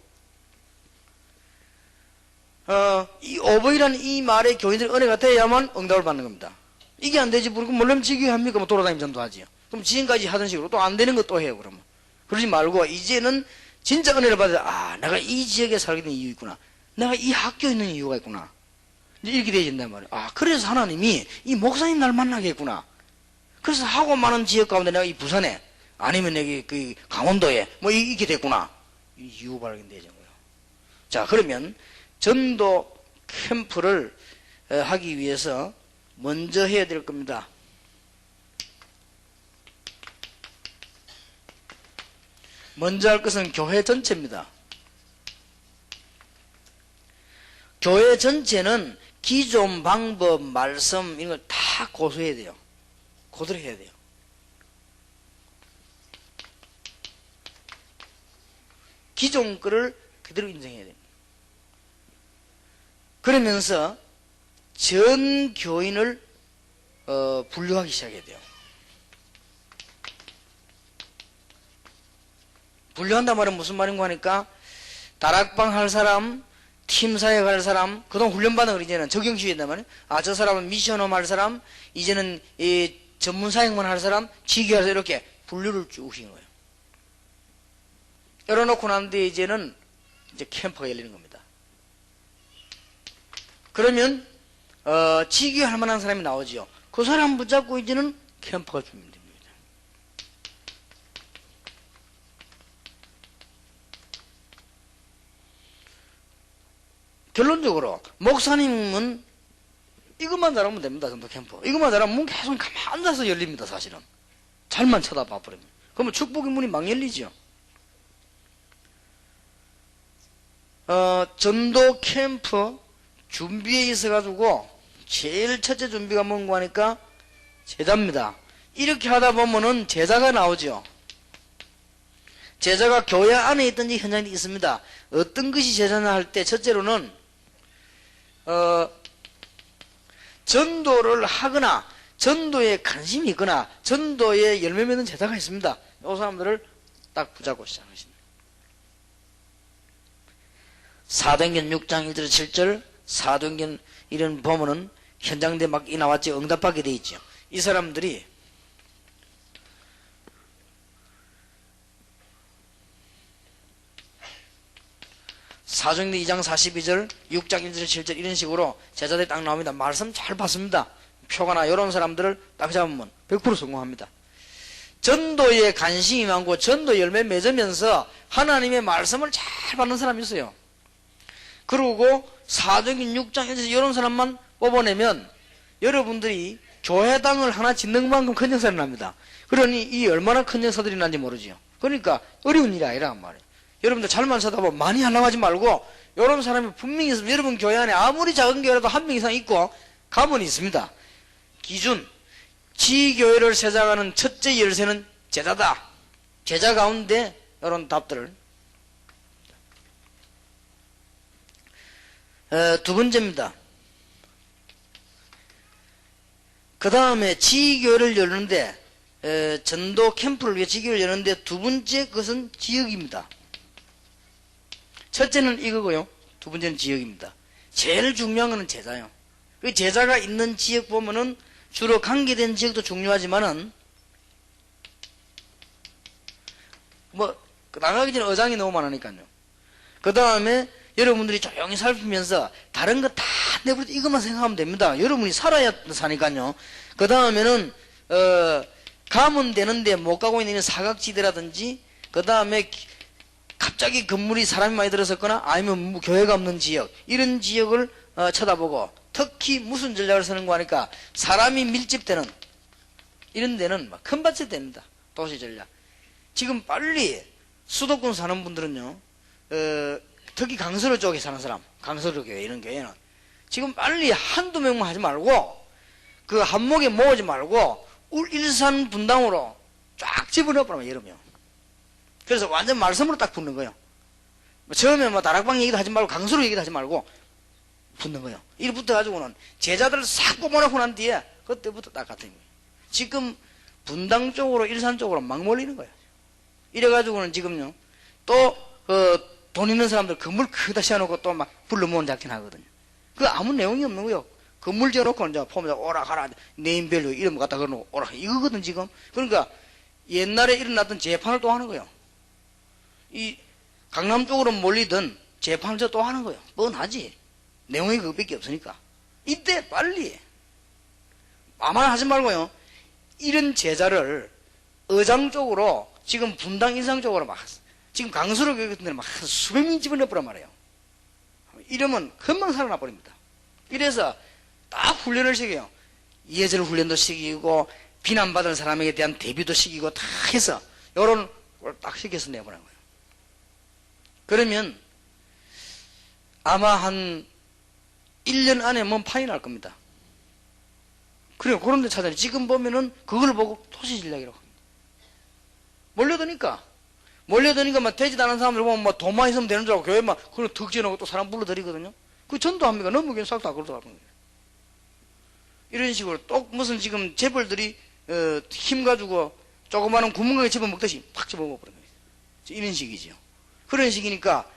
이 5번이라는 이 말에 교인들이 은혜가 돼야만 응답을 받는 겁니다. 이게 안 되지, 물론 지교회 합니까? 뭐 돌아다니면 전도하지요. 그럼 지금까지 하던 식으로 또 안 되는 거 또 해요, 그러면. 그러지 말고, 이제는 진짜 은혜를 받아야, 아, 내가 이 지역에 살게 된 이유 있구나. 내가 이 학교에 있는 이유가 있구나. 이제 이렇게 되어진단 말이에요. 아, 그래서 하나님이 이 목사님 날 만나겠구나. 그래서 하고 많은 지역 가운데 내가 이 부산에, 아니면 여기 그 강원도에, 뭐 이렇게 됐구나. 이 이유 발견되죠. 자, 그러면 전도 캠프를 하기 위해서 먼저 해야 될 겁니다. 먼저 할 것은 교회 전체입니다. 교회 전체는 기존 방법, 말씀 이런 걸 다 고수해야 돼요. 그대로 해야 돼요. 기존 거를 그대로 인정해야 됩니다. 그러면서 전 교인을 분류하기 시작해야 돼요. 분류한단 말은 무슨 말인가 하니까 다락방 할 사람, 팀사역 할 사람, 그동안 훈련받은 걸 이제는 적용시킨단 말이에요. 아, 저 사람은 미션홈 할 사람, 이제는 이 전문사역만 할 사람, 지교할 사람, 이렇게 분류를 쭉 시킨 거예요. 열어놓고 난 뒤에 이제는 이제 캠프가 열리는 겁니다. 그러면 지교할 만한 사람이 나오지요. 그 사람 붙잡고 이제는 캠프가 준비됩니다. 결론적으로 목사님은 이것만 잘하면 됩니다. 전도 캠프. 이것만 잘하면 문 계속 가만히 앉아서 열립니다. 사실은. 잘만 쳐다봐 버리면. 그러면 축복의 문이 막 열리죠. 전도 캠프 준비에 있어가지고 제일 첫째 준비가 뭔가 하니까 제자입니다. 이렇게 하다 보면은 제자가 나오죠. 제자가 교회 안에 있든지 현장에 있습니다. 어떤 것이 제자냐 할 때 첫째로는 전도를 하거나 전도에 관심이 있거나 전도에 열매 맺는 제자가 있습니다. 이 사람들을 딱 붙잡고 시작하십니다. 사도행전 6장 1절 7절 사도행전 이런 보면은 현장대 막 이 나왔지 응답하게 돼 있죠. 이 사람들이 사도행전 2장 42절 6장 1절 7절 이런 식으로 제자들이 딱 나옵니다. 말씀 잘 봤습니다. 표가나 이런 사람들을 딱 잡으면 100% 성공합니다. 전도에 관심이 많고 전도 열매 맺으면서 하나님의 말씀을 잘 받는 사람이 있어요. 그리고 사도행전 6장에서 이런 사람만 뽑아내면 여러분들이 교회당을 하나 짓는 만큼 큰 역사를 납니다. 그러니 이 얼마나 큰 역사들이 난지 모르지요. 그러니까 어려운 일이 아니란 말이에요. 여러분들 잘만 쳐다보면 많이 하려고 하지 말고 이런 사람이 분명히 있으면 여러분 교회 안에 아무리 작은 교회라도 한 명 이상 있고 가문이 있습니다. 기준 지교회를 세장하는 첫째 열쇠는 제자다. 제자 가운데 이런 답들을 두 번째입니다. 그 다음에 지교회를 열는데 전도 캠프를 위해 지교회를 열는데 두 번째 그것은 지역입니다. 첫째는 이거고요. 두 번째는 지역입니다. 제일 중요한 것은 제자요. 그 제자가 있는 지역 보면은 주로 관계된 지역도 중요하지만은 뭐 나가기 전에 어장이 너무 많으니까요. 그 다음에 여러분들이 조용히 살피면서 다른 거 다 내버려 이것만 생각하면 됩니다. 여러분이 살아야 사니까요. 그 다음에는 가면 되는데 못 가고 있는 사각지대라든지 그 다음에 갑자기 건물이 사람이 많이 들어섰거나 아니면 뭐 교회가 없는 지역 이런 지역을 쳐다보고 특히 무슨 전략을 쓰는 거 하니까 사람이 밀집되는 이런 데는 큰 밭이 됩니다. 도시 전략. 지금 빨리 수도권 사는 분들은요. 특히 강서로 쪽에 사는 사람 강서로 교회 이런 교회는 지금 빨리 한두 명만 하지 말고 그 한목에 모으지 말고 일산 분당으로 쫙 집어넣어버리면 이러면 그래서 완전 말씀으로 딱 붙는 거예요. 처음에 뭐 다락방 얘기도 하지 말고 강서로 얘기도 하지 말고 붙는 거예요. 이렇게 붙어가지고는 제자들을 싹 뽑아놓고 난 뒤에 그때부터 딱 같은 거예요. 지금 분당 쪽으로 일산 쪽으로 막 몰리는 거예요. 이래가지고는 지금요 또 돈 있는 사람들 건물 크다 씌워놓고 또 막 불러 모은 작전 하거든요. 그 아무 내용이 없는 거예요. 건물 지어놓고 이제 보면 오라 가라 네임밸류 이름 갖다 걸어놓고 오라 이거거든 지금. 그러니까 옛날에 일어났던 재판을 또 하는 거예요. 이 강남 쪽으로 몰리던 재판을 또 하는 거예요. 뻔하지. 내용이 그것밖에 없으니까. 이때 빨리 아무나 하지 말고요. 이런 제자를 의장 쪽으로 지금 분당 인상 쪽으로 막 지금 강서로 교회 같은 데는 막 수백 명 집어넣어버란 말이에요. 이러면 금방 살아나 버립니다. 이래서 딱 훈련을 시켜요. 예절 훈련도 시키고 비난받을 사람에게 대한 대비도 시키고 다 해서 요런 걸 딱 시켜서 내보낸 거예요. 그러면 아마 한 1년 안에 뭔 판이 날 겁니다. 그래요. 그런 데 찾아요. 지금 보면은 그걸 보고 도시전략이라고 합니다. 몰려드니까 막 되지도 않은 사람들 보면 막 돈만 있으면 되는 줄 알고 교회 막 그걸 득 지어놓고 또 사람 불러들이거든요. 그 전도합니까? 너무 그냥 싹 다 그러더라고요. 이런 식으로 또 무슨 지금 재벌들이 힘 가지고 조그마한 구멍에 집어먹듯이 팍 집어먹어버린 거예요. 이런 식이죠. 그런 식이니까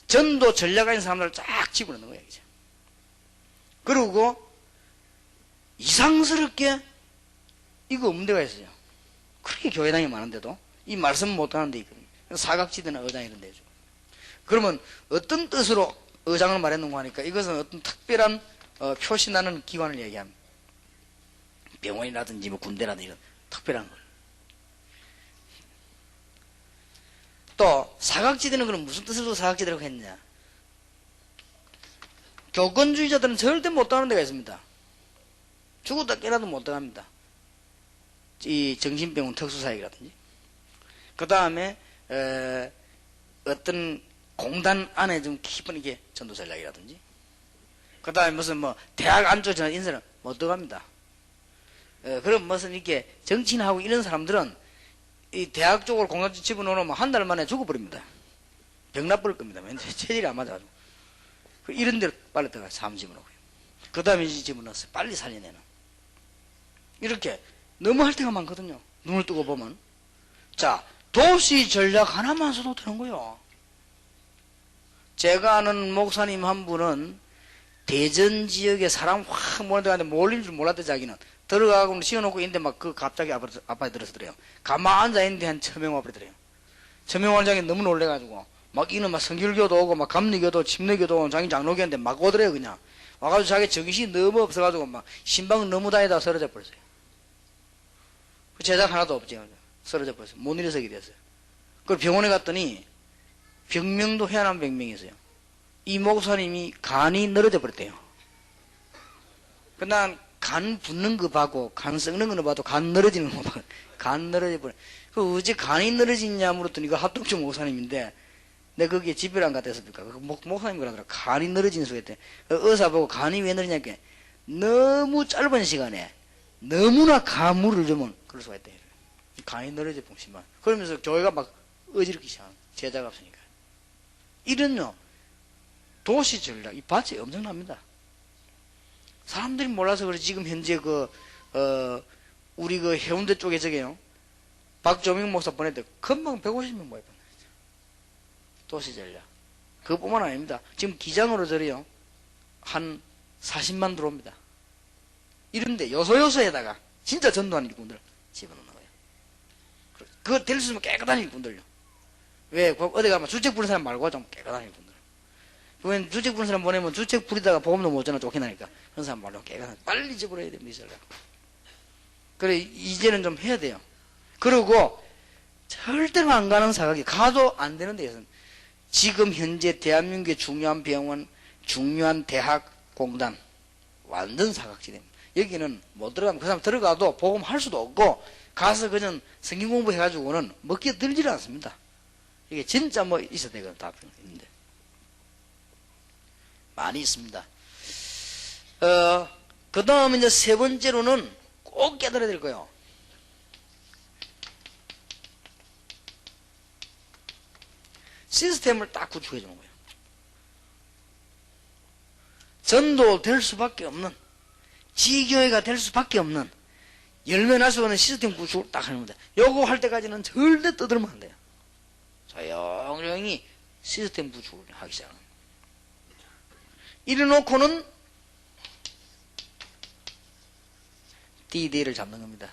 전도 전략가 있는 사람들을 쫙 집어넣는 거예요. 이제. 그리고 이상스럽게 이거 없는 데가 있어요. 그렇게 교회당이 많은데도 이 말씀 못하는 데 있거든요. 사각지대나 의장 이런 데죠. 그러면 어떤 뜻으로 의장을 말했는가 하니까 이것은 어떤 특별한 표시나는 기관을 얘기합니다. 병원이라든지 뭐 군대라든지 이런 특별한 걸. 또 사각지대는 그럼 무슨 뜻으로 사각지대라고 했냐? 교권주의자들은 절대 못 들어가는 데가 있습니다. 죽었다 깨라도 못 들어갑니다. 이 정신병원 특수사역이라든지 그 다음에 어떤 공단 안에 좀 깊은 이게 전도전략이라든지 그 다음에 무슨 뭐 대학 안쪽 인사는 못 들어갑니다. 그럼 무슨 이렇게 정치인하고 이런 사람들은 이 대학 쪽으로 공단 집어넣으면 한 달 만에 죽어버립니다. 병 나쁠 겁니다. 체질이 안 맞아가지고. 이런 데로 빨리 들어가서 사람 집어넣고요. 그 다음에 이제 집어넣어서 빨리 살려내는. 이렇게 너무 할 때가 많거든요. 눈을 뜨고 보면. 자, 도시 전략 하나만 써도 되는 거예요. 제가 아는 목사님 한 분은 대전 지역에 사람 확 몰려들어가는데 몰릴 줄 몰랐대 자기는. 들어가고 씌워놓고 있는데 막 그 갑자기 아파에 들어서더래요. 가만 앉아있는데 한 1000명 와버리더래요. 1000명 원장이 너무 놀래가지고 막 이는 막 성결교도 오고 막 감리교도 침례교도 오고 자기 장로교인데 막 오더래요 그냥. 와가지고 자기 정신이 너무 없어가지고 막 신방 너무 다니다 쓰러져 버렸어요. 그 제작 하나도 없지. 쓰러져 버렸어요. 못 일어서게 됐어요. 그걸 병원에 갔더니 병명도 희한한 병명이 있어요. 이 목사님이 간이 늘어져 버렸대요. 난 간 붓는 거 봐고 간 썩는 거 봐도 간 늘어지는 거 봐. 간 늘어져 버려. 그 어제 간이 늘어지냐 물었더니 이거 합동주 목사님인데 내가 거기에 집회를 안 갔다 했습니까? 그 목사님 그러더라. 간이 늘어지는 소리 했대. 의사 보고 간이 왜 늘어지냐니까 너무 짧은 시간에 너무나 가물을 주면 그럴 수가 있대. 간이 늘어져 봉심만. 그러면서 교회가 막 어지럽기 시작하는 제자가 없으니까. 이런요 도시 전략 이 밭이 엄청납니다. 사람들이 몰라서 그래. 지금 현재 우리 해운대 쪽에 저게요. 박조명 목사 보낼 때 금방 150명 모여. 도시 전략. 그것뿐만 아닙니다. 지금 기장으로 저래요. 한 40만 들어옵니다. 이런데 요소요소에다가 진짜 전도하는 일꾼들 집어넣는 거예요. 그거 될 수 있으면 깨끗한 일꾼들요. 왜? 어디 가면 주책 부는 사람 말고 좀 깨끗한 일꾼들. 그건 주책 부는 사람 보내면 주책 부리다가 보험도 못 주나 쫓겨나니까 그런 사람 말로 깨끗한 빨리 집어넣어야 됩니다. 그래 이제는 좀 해야 돼요. 그리고 절대로 안 가는 사각이 가도 안 되는 데에서는 지금 현재 대한민국의 중요한 병원, 중요한 대학, 공단 완전 사각지대입니다. 여기는 못 들어가면 그 사람 들어가도 복음할 수도 없고 가서 그냥 성경 공부해가지고는 먹기에 들지를 않습니다. 이게 진짜 뭐 있어야 되거든. 다 있는데 많이 있습니다. 그 다음에 이제 세 번째로는 꼭 깨달아야 될 거예요. 시스템을 딱 구축해 주는 거예요. 전도 될 수밖에 없는, 지교회가 될 수밖에 없는, 열매 날 수 없는 시스템 구축을 딱 하는 겁니다. 요거 할 때까지는 절대 떠들면 안 돼요. 조용히 시스템 구축을 하기 시작합니다. 이래놓고는 D-Day를 잡는 겁니다.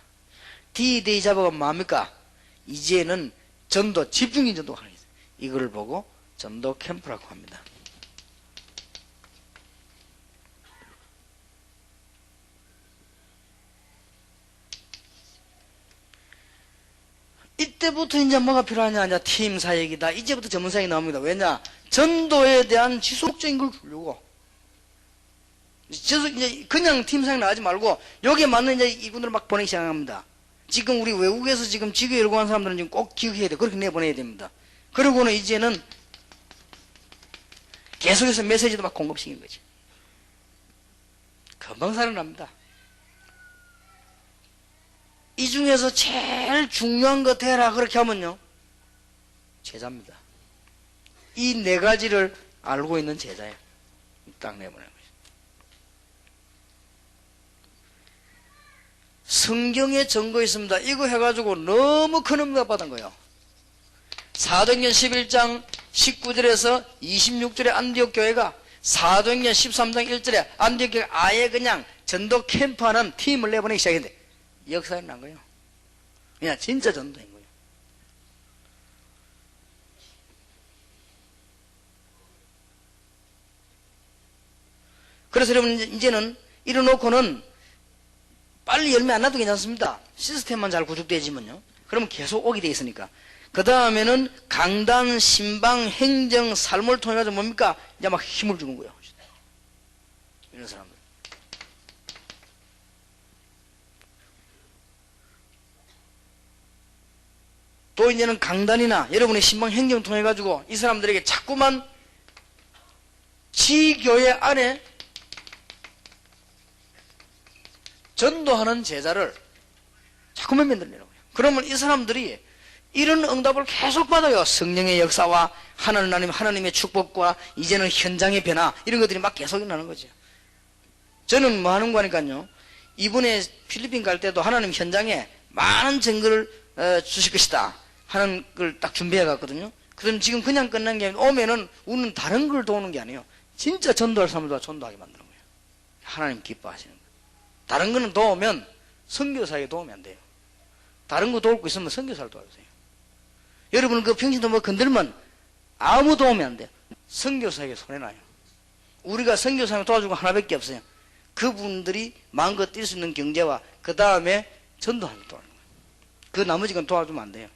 D-Day 잡아가면 뭡니까? 이제는 전도, 집중적인 전도가 하는 거예요. 이걸 보고 전도 캠프라고 합니다. 이때부터 이제 뭐가 필요하냐? 이제 팀 사역이다. 이제부터 전문 사역이 나옵니다. 왜냐? 전도에 대한 지속적인 걸 주려고. 저 이제 그냥 팀상 나가지 말고 여기에 맞는 이제 이분들을 막 보내기 시작합니다. 지금 우리 외국에서 지금 직위 열공한 사람들은 지금 꼭 기억해야 돼. 그렇게 내보내야 됩니다. 그러고는 이제는 계속해서 메시지도 막 공급시키는 거지. 금방 살아납니다. 이 중에서 제일 중요한 거 되라 그렇게 하면요, 제자입니다. 이 네 가지를 알고 있는 제자예요. 딱 내보내는 거죠. 성경에 증거 있습니다. 이거 해가지고 너무 큰 응답 받은 거예요. 사도행전 11장 19절에서 26절에 안디옥 교회가, 사도행전 13장 1절에 안디옥 교회가 아예 그냥 전도 캠프하는 팀을 내보내기 시작했는데 역사에 난 거예요. 그냥 진짜 전도인 거예요. 그래서 여러분 이제는 이래놓고는 빨리 열매 안 나도 괜찮습니다. 시스템만 잘 구축되지만요. 그러면 계속 오게 돼 있으니까. 그 다음에는 강단, 신방, 행정, 삶을 통해 가지고 뭡니까? 이제 막 힘을 주는 거예요. 이런 사람들. 또 이제는 강단이나 여러분의 신방, 행정 통해 가지고 이 사람들에게 자꾸만 지교회 안에 전도하는 제자를 자꾸만 만들려는 거예요. 그러면 이 사람들이 이런 응답을 계속 받아요. 성령의 역사와 하나님의 축복과 이제는 현장의 변화, 이런 것들이 막 계속 일어나는 거죠. 저는 뭐 하는 거니까요, 이번에 필리핀 갈 때도 하나님 현장에 많은 증거를 주실 것이다 하는 걸 딱 준비해 갔거든요. 그럼 지금 그냥 끝난 게 아니라 오면은 우리는 다른 걸 도우는 게 아니에요. 진짜 전도할 사람들과 전도하게 만드는 거예요. 하나님 기뻐하시는 거예요. 다른 거는 도우면 선교사에게 도우면 안 돼요. 다른 거 도울 거 있으면 선교사를 도와주세요. 여러분 그 평신도 뭐 건들면 아무 도움이 안 돼요. 선교사에게 손해나요. 우리가 선교사를 도와주고 하나밖에 없어요. 그분들이 마음껏 뛸 수 있는 경제와 그 다음에 전도하는 도와주는 거예요. 그 나머지 건 도와주면 안 돼요.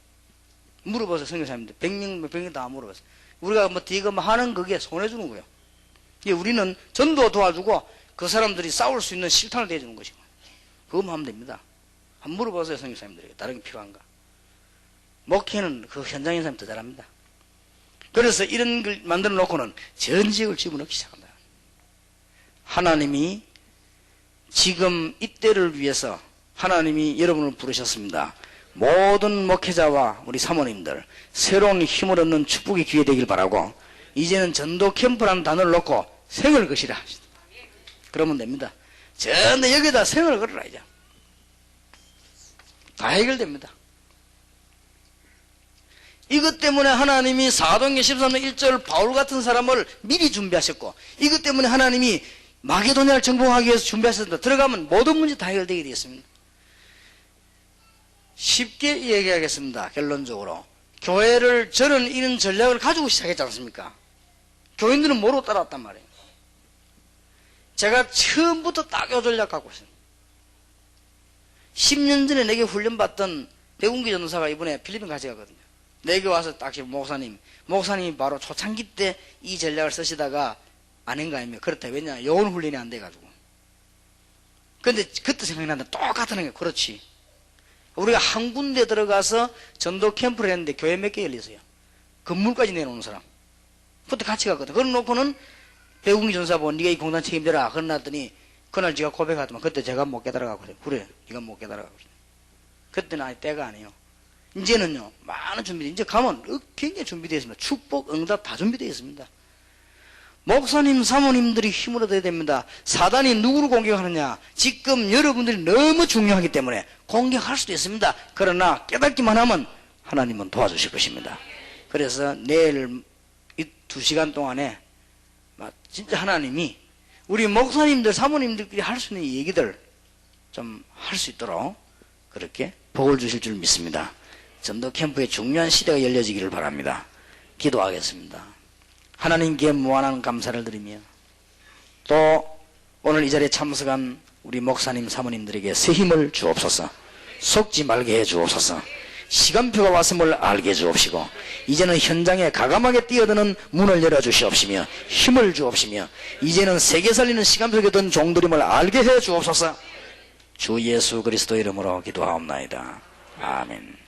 물어보세요. 선교사님들 100명 다 물어봤어요. 우리가 뭐 뒤가 뭐 하는 그게 손해주는 거예요. 우리는 전도 도와주고 그 사람들이 싸울 수 있는 실탄을 대주는 것이고, 그것만 하면 됩니다. 한번 물어보세요. 선교사님들에게 다른 게 필요한가. 목회는 그 현장에 사람이 더 잘합니다. 그래서 이런 걸 만들어 놓고는 전 지역을 집어넣기 시작한다. 하나님이 지금 이때를 위해서 하나님이 여러분을 부르셨습니다. 모든 목회자와 우리 사모님들 새로운 힘을 얻는 축복의 기회 되길 바라고, 이제는 전도 캠프라는 단어를 놓고 생을 것이라 그러면 됩니다. 전부 여기다 생을 걸어라. 이제 다 해결됩니다. 이것 때문에 하나님이 사도행전 13장 1절 바울 같은 사람을 미리 준비하셨고, 이것 때문에 하나님이 마게도냐를 정복하기 위해서 준비하셨다. 들어가면 모든 문제 다 해결되게 되었습니다. 쉽게 얘기하겠습니다. 결론적으로 교회를, 저는 이런 전략을 가지고 시작했지 않습니까? 교인들은 모르고 따라왔단 말이에요. 제가 처음부터 딱 요 전략 갖고 있어요. 10년 전에 내게 훈련받던 백운기 전도사가 이번에 필리핀 같이 가거든요. 내게 와서 딱 목사님이 바로 초창기 때 이 전략을 쓰시다가 아닌 거 아닙니까? 그렇다. 왜냐, 요원 훈련이 안 돼가지고. 근데 그때 생각난다. 똑같은 게 그렇지. 우리가 한 군데 들어가서 전도 캠프를 했는데 교회 몇 개 열렸어요. 건물까지 내놓는 사람. 그때 같이 갔거든. 그래 놓고는 배웅기 전사 보고 네가 이 공단 책임져라. 그러놨더니 그날 제가 고백하더만 그때 제가 못 깨달아가고 그래. 네가 못 깨달아가고 그때는 아니 때가 아니에요. 이제는요 많은 준비돼. 이제 가면 굉장히 준비되어 있습니다. 축복, 응답 다 준비되어 있습니다. 목사님, 사모님들이 힘을 얻어야 됩니다. 사단이 누구를 공격하느냐? 지금 여러분들이 너무 중요하기 때문에 공격할 수도 있습니다. 그러나 깨닫기만 하면 하나님은 도와주실 것입니다. 그래서 내일 이 2시간 동안에 진짜 하나님이 우리 목사님들, 사모님들끼리 할 수 있는 얘기들 좀 할 수 있도록 그렇게 복을 주실 줄 믿습니다. 전도 캠프의 중요한 시대가 열려지기를 바랍니다. 기도하겠습니다. 하나님께 무한한 감사를 드리며 또 오늘 이 자리에 참석한 우리 목사님, 사모님들에게 새 힘을 주옵소서. 속지 말게 해 주옵소서. 시간표가 왔음을 알게 해주옵시고 이제는 현장에 가감하게 뛰어드는 문을 열어주시옵시며 힘을 주옵시며 이제는 세계 살리는 시간표 속에 든 종들임을 알게 해 주옵소서. 주 예수 그리스도 이름으로 기도하옵나이다. 아멘.